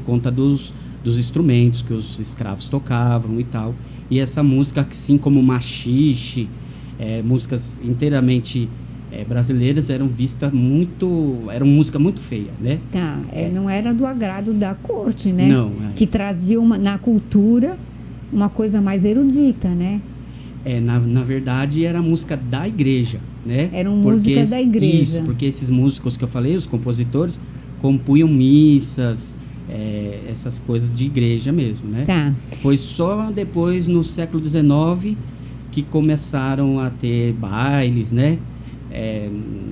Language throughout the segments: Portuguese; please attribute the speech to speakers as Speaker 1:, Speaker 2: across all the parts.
Speaker 1: conta dos instrumentos que os escravos tocavam e tal. E essa música, assim como machixe, músicas inteiramente brasileiras, eram música muito feia, né?
Speaker 2: Tá, não era do agrado da corte, né?
Speaker 1: Não.
Speaker 2: Que trazia na cultura uma coisa mais erudita, né?
Speaker 1: Na verdade, era música da igreja, né?
Speaker 2: Eram músicas da igreja.
Speaker 1: Isso, porque esses músicos que eu falei, os compositores, compunham missas, essas coisas de igreja mesmo, né?
Speaker 2: Tá.
Speaker 1: Foi só depois, no século XIX, que começaram a ter bailes, né?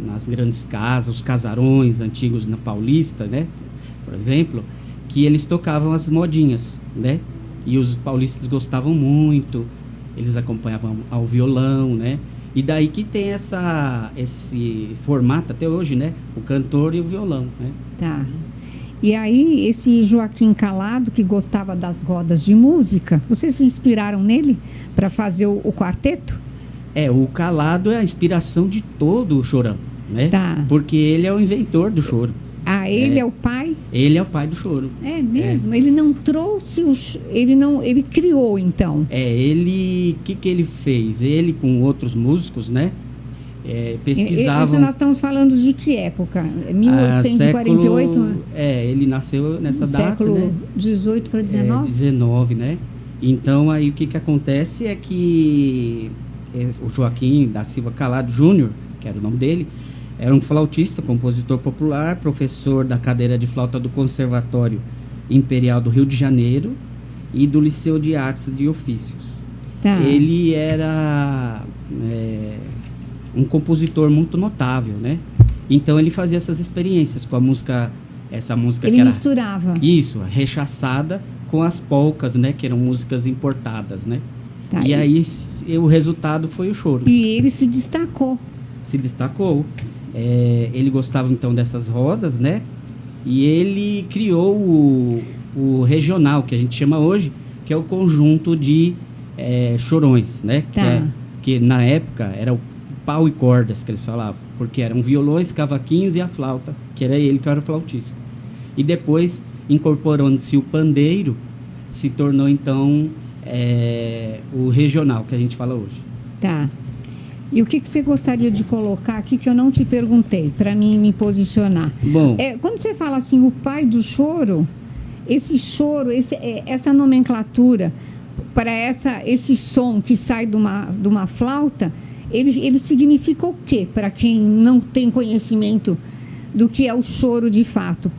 Speaker 1: Nas grandes casas, os casarões antigos na Paulista, né? Por exemplo, que eles tocavam as modinhas, né? E os paulistas gostavam muito, eles acompanhavam ao violão, né? E daí que tem esse formato até hoje, né? O cantor e o violão, né?
Speaker 2: Tá. E aí, esse Joaquim Calado, que gostava das rodas de música, vocês se inspiraram nele para fazer o quarteto?
Speaker 1: O Calado é a inspiração de todo o chorão, né?
Speaker 2: Tá.
Speaker 1: Porque ele é o inventor do choro.
Speaker 2: Ele é o pai?
Speaker 1: Ele é o pai do choro.
Speaker 2: É mesmo? Ele não trouxe ele criou, então.
Speaker 1: O que ele fez? Ele com outros músicos, né? Pesquisavam...
Speaker 2: Isso nós estamos falando de que época? 1848?
Speaker 1: Ele nasceu nessa data,
Speaker 2: século
Speaker 1: né?
Speaker 2: 18 para 19?
Speaker 1: 19, né? Então, aí o que acontece é que o Joaquim da Silva Calado Júnior, que era o nome dele, era um flautista, compositor popular, professor da cadeira de flauta do Conservatório Imperial do Rio de Janeiro e do Liceu de Artes e Ofícios.
Speaker 2: Tá.
Speaker 1: Ele era um compositor muito notável, né? Então ele fazia essas experiências com a música, essa música
Speaker 2: ele
Speaker 1: que era...
Speaker 2: misturava.
Speaker 1: Isso, rechaçada com as polcas, né? Que eram músicas importadas, né?
Speaker 2: Tá.
Speaker 1: E aí o resultado foi o choro.
Speaker 2: E ele se destacou.
Speaker 1: Se destacou. Ele gostava então dessas rodas, né? E ele criou o regional, que a gente chama hoje, que é o conjunto de chorões, né?
Speaker 2: Tá.
Speaker 1: Que na época era o pau e cordas que eles falavam, porque eram violões, cavaquinhos e a flauta, que era ele que era o flautista. E depois, incorporando-se o pandeiro, se tornou então o regional que a gente fala hoje.
Speaker 2: Tá. E o que você gostaria de colocar aqui que eu não te perguntei, para mim me posicionar?
Speaker 1: Bom,
Speaker 2: quando você fala assim, o pai do choro, esse choro, essa nomenclatura, para esse som que sai de uma flauta, ele significa o quê? Para quem não tem conhecimento do que é o choro de fato.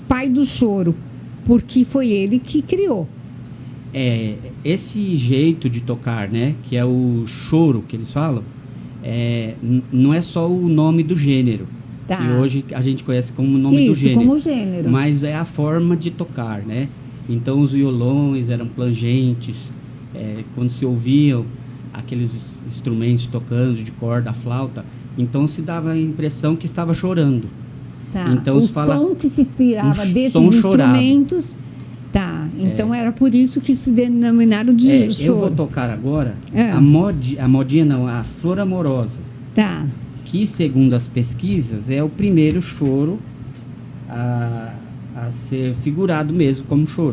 Speaker 2: Pai do choro, porque foi ele que criou.
Speaker 1: Esse jeito de tocar, né, que é o choro que eles falam, não é só o nome do gênero,
Speaker 2: tá,
Speaker 1: que hoje a gente conhece como nome do gênero.
Speaker 2: Como gênero.
Speaker 1: Mas é a forma de tocar, né? Então os violões eram plangentes, quando se ouviam aqueles instrumentos tocando de corda, a flauta, então se dava a impressão que estava chorando.
Speaker 2: Tá.
Speaker 1: Então,
Speaker 2: o som que se tirava desses instrumentos... Tá, então era por isso que se denominaram de choro.
Speaker 1: Eu vou tocar agora a modinha não, a Flor Amorosa.
Speaker 2: Tá.
Speaker 1: Que, segundo as pesquisas, é o primeiro choro a ser figurado mesmo como choro.